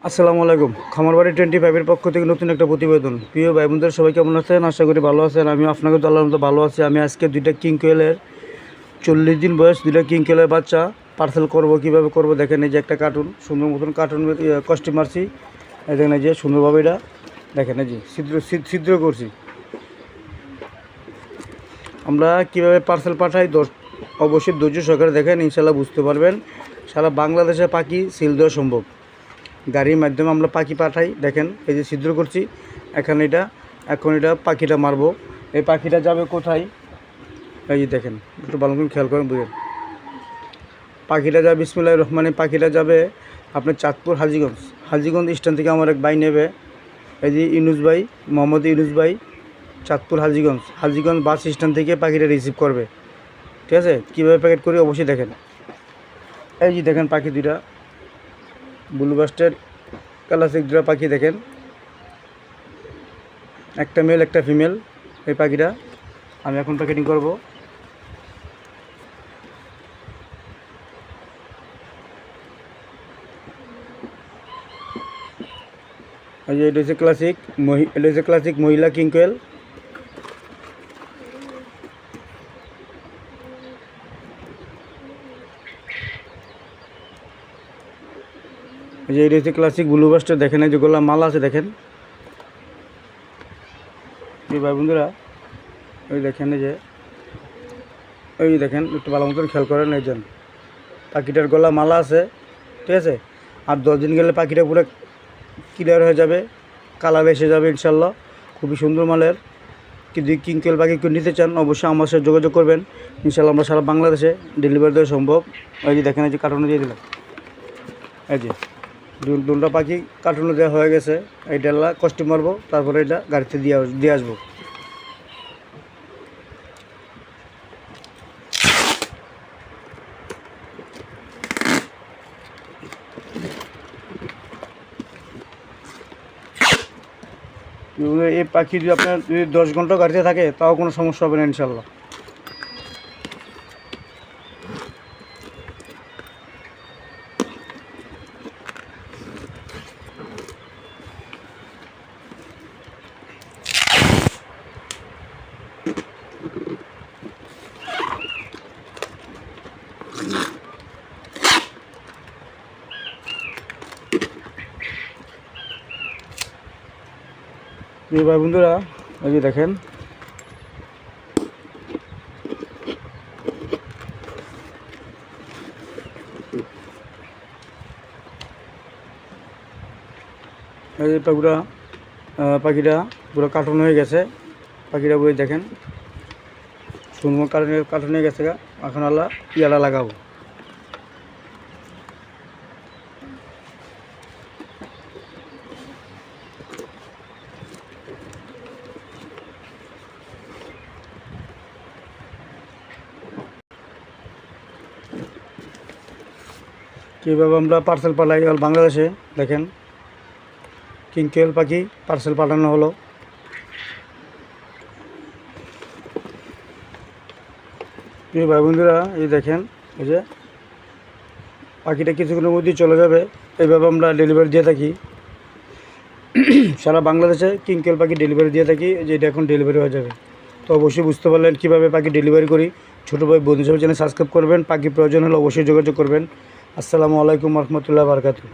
আসসালামু আলাইকুম। খামারবাড়ি 25 এর পক্ষ থেকে নতুন একটা প্রতিবেদন। প্রিয় ভাই বোনদের সবাই কেমন আছেন? আশা করি ভালো আছেন। আমি আপনাকে তো আল্লাহর মতো ভালো আছি। আমি আজকে দুইটা কিং কোয়েলের 40 দিন বয়স দুইটা কিং কোয়েলের বাচ্চা পার্সেল করব, কীভাবে করব দেখেন। এই যে একটা কার্টুন, সুন্দর মতন কার্টুন কস্টিউম মারছি। এই দেখেন, এই যে সুন্দরভাবে এটা দেখেন, এই যে ছিদ্র করছি। আমরা কীভাবে পার্সেল পাঠাই অবশ্যই ধৈর্য সহকারে দেখেন, ইনশাল্লাহ বুঝতে পারবেন। সারা বাংলাদেশে পাখি সিল দেওয়া সম্ভব। গাড়ির মাধ্যমে আমরা পাখি পাঠাই। দেখেন, এই যে ছিদ্র করছি এখন এটা পাখিটা মারবো। এই পাখিটা যাবে কোথায়? এই যে দেখেন, একটু ভালো করে খেয়াল করেন, বুঝেন। পাখিটা যাবে বিসমিল্লাহির রহমানির পাখিটা যাবে আপনার চাঁদপুর হাজীগঞ্জ স্ট্যান্ড থেকে আমার এক ভাই নেবে। এই যে ইউনুস ভাই, মোহাম্মদ ইউনুস ভাই, চাঁদপুর হাজীগঞ্জ বাস স্ট্যান্ড থেকে পাখিটা রিসিভ করবে। ঠিক আছে? কীভাবে প্যাকেট করি অবশ্যই দেখেন। এই যে দেখেন পাখি দুইটা, ব্লু বাস্টার ক্লাসিক দুটা পাখি দেখেন, একটা মেল একটা ফিমেল। এই পাখিটা আমি এখন প্যাকেটিং করব। এই যে এটা হচ্ছে ক্লাসিক মহিলা কিং কোয়েল। এই যে এটা হচ্ছে ক্লাসিক ব্লু বাস্টার। দেখেন, এই যে গোলা মালা আছে দেখেন। এই ভাই বন্ধুরা, ওই দেখেন, এই দেখেন, একটু ভালো মতন খেয়াল করেন। এই জন্য পাখিটার গলা মালা আছে। ঠিক আছে? আর 10 দিন গেলে পাখিটা পুরো ক্লিয়ার হয়ে যাবে, কালার এসে যাবে ইনশাল্লাহ। খুবই সুন্দর মালের। যদি কিং কোয়েল পাখি কেউ নিতে চান অবশ্যই আমার সাথে যোগাযোগ করবেন। ইনশাল্লাহ আমরা সারা বাংলাদেশে ডেলিভারি দেওয়া সম্ভব। এই যে দেখেন, এই যে কার্টুনে দিয়ে দিলাম। এই যে দুটা পাখি কার্টুনে দেওয়া হয়ে গেছে। এইটা কস্টিউম মারবো, তারপরে এটা গাড়িতে দিয়ে আসবো। এই পাখি যদি আপনার 10 ঘন্টা গাড়িতে থাকে তাও কোনো সমস্যা হবে না ইনশাল্লাহ। ভাই বন্ধুরা, এই যে দেখেন, এই যে পাখিটা পুরো কার্টুন হয়ে গেছে। পাখিটা বই দেখেন, সুন্দর কার্টুন হয়ে গেছে। এখন আল্লাহ ইয়ালা লাগাবো। কীভাবে আমরা পার্সেল পাঠাই বাংলাদেশে দেখেন। কিং কোয়েল পাখি পার্সেল পাঠানো হলো। প্রিয় ভাই বন্ধুরা, এই দেখেন, এই যে পাখিটা কিছুক্ষণের মধ্যেই চলে যাবে। এইভাবে আমরা ডেলিভারি দিয়ে থাকি সারা বাংলাদেশে। কিং কোয়েল পাখি ডেলিভারি দিয়ে থাকি। যে এটা এখন ডেলিভারি হয়ে যাবে। তো অবশ্যই বুঝতে পারলেন কীভাবে পাখি ডেলিভারি করি। ছোটো ভাই বন্ধু হিসেবে চ্যানেল সাবস্ক্রাইব করবেন। পাখি প্রয়োজন হলে অবশ্যই যোগাযোগ করবেন। আসসালামু আলাইকুম রহমতুল্লাহ বারকাতুহু।